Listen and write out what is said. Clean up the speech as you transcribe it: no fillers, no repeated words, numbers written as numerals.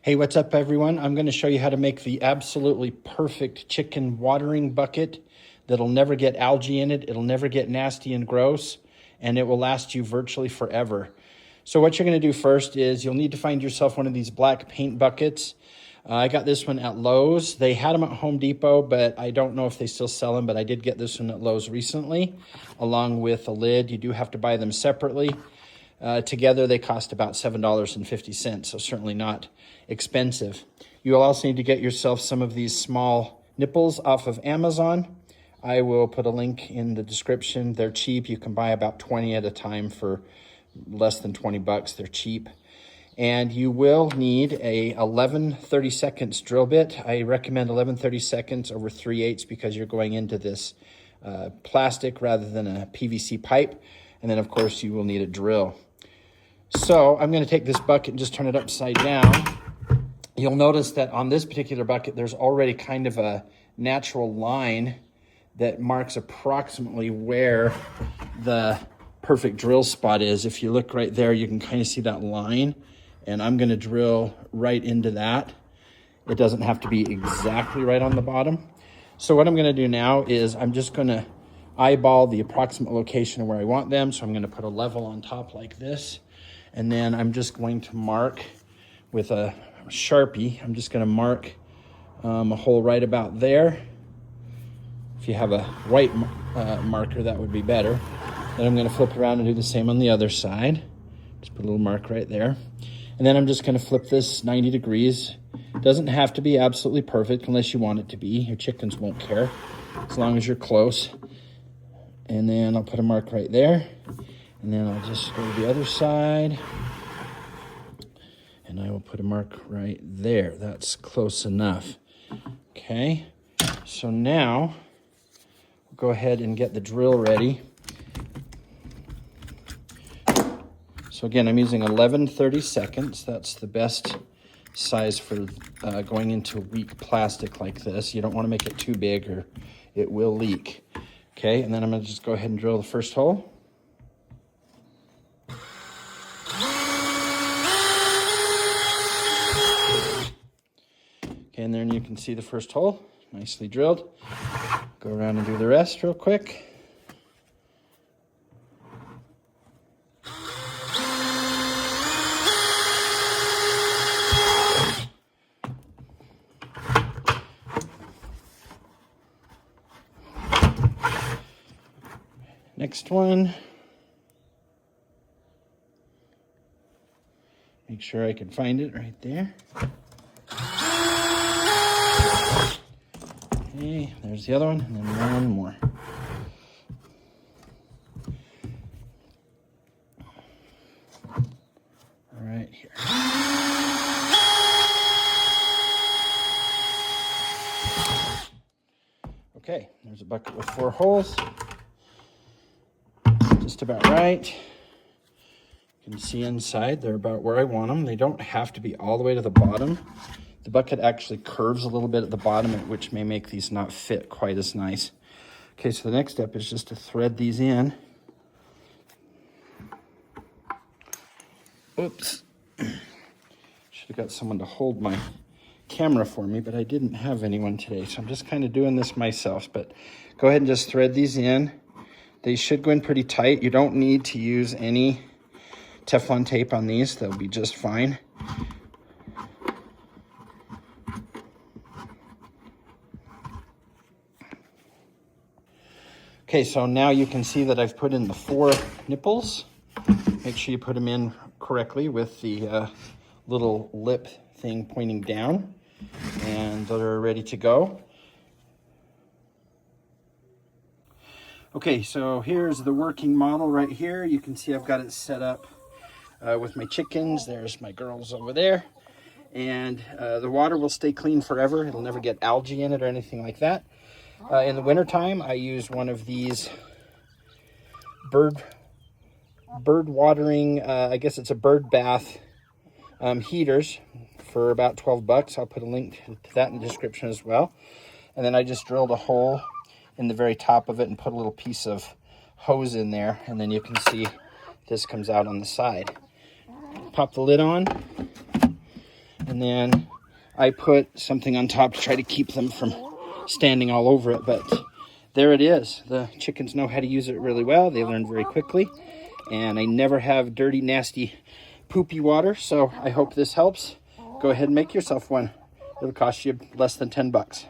Hey, what's up everyone? I'm going to show you how to make the absolutely perfect chicken watering bucket that'll never get algae in it, it'll never get nasty and gross, and it will last you virtually forever. So what you're going to do first is you'll need to find yourself one of these black paint buckets. I got this one at Lowe's. They had them at Home Depot, but I don't know if they still sell them, but I did get this one at Lowe's recently, along with a lid. You do have to buy them separately. Together they cost about $7.50, so certainly not expensive. You'll also need to get yourself some of these small nipples off of Amazon. I will put a link in the description. They're cheap. You can buy about 20 at a time for less than 20 bucks. They're cheap. And you will need a 11/32 drill bit. I recommend 11/32 over 3/8 because you're going into this plastic rather than a PVC pipe. And then of course you will need a drill. So I'm going to take this bucket and just turn it upside down. You'll notice that on this particular bucket, there's already kind of a natural line that marks approximately where the perfect drill spot is. If you look right there, you can kind of see that line, and I'm going to drill right into that. It doesn't have to be exactly right on the bottom. So what I'm going to do now is I'm just going to eyeball the approximate location of where I want them. So I'm going to put a level on top like this. And then I'm just going to mark with a Sharpie. I'm just going to mark a hole right about there. If you have a white marker, that would be better. Then I'm going to flip around and do the same on the other side. Just put a little mark right there. And then I'm just going to flip this 90 degrees. It doesn't have to be absolutely perfect unless you want it to be. Your chickens won't care as long as you're close. And then I'll put a mark right there. And then I'll just go to the other side. And I will put a mark right there. That's close enough. Okay. So now, we'll go ahead and get the drill ready. So again, I'm using 11/32. That's the best size for going into weak plastic like this. You don't want to make it too big or it will leak. Okay, and then I'm going to just go ahead and drill the first hole. Okay, and then you can see the first hole, nicely drilled. Go around and do the rest real quick. Next one. Make sure I can find it right there. Okay, there's the other one, and then one more. Right here. Okay, there's a bucket with 4 holes. Just about right. You can see inside, they're about where I want them. They don't have to be all the way to the bottom. The bucket actually curves a little bit at the bottom, which may make these not fit quite as nice. Okay, so the next step is just to thread these in. Oops. Should have got someone to hold my camera for me, but I didn't have anyone today, so I'm just kind of doing this myself. But go ahead and just thread these in. They should go in pretty tight. You don't need to use any Teflon tape on these. They'll be just fine. Okay, so now you can see that I've put in the 4 nipples. Make sure you put them in correctly with the little lip thing pointing down. And they're ready to go. Okay, so here's the working model right here. You can see I've got it set up with my chickens. There's my girls over there. And the water will stay clean forever. It'll never get algae in it or anything like that. In the wintertime, I use one of these bird watering, I guess it's a bird bath heaters for about 12 bucks. I'll put a link to that in the description as well. And then I just drilled a hole in the very top of it and put a little piece of hose in there, and then you can see this comes out on the side. Pop the lid on, and And then I put something on top to try to keep them from standing all over it. But there it is. The chickens know how to use it really well. They learn very quickly. And I never have dirty, nasty, poopy water. So I hope this helps. Go ahead and make yourself one. It'll cost you less than $10.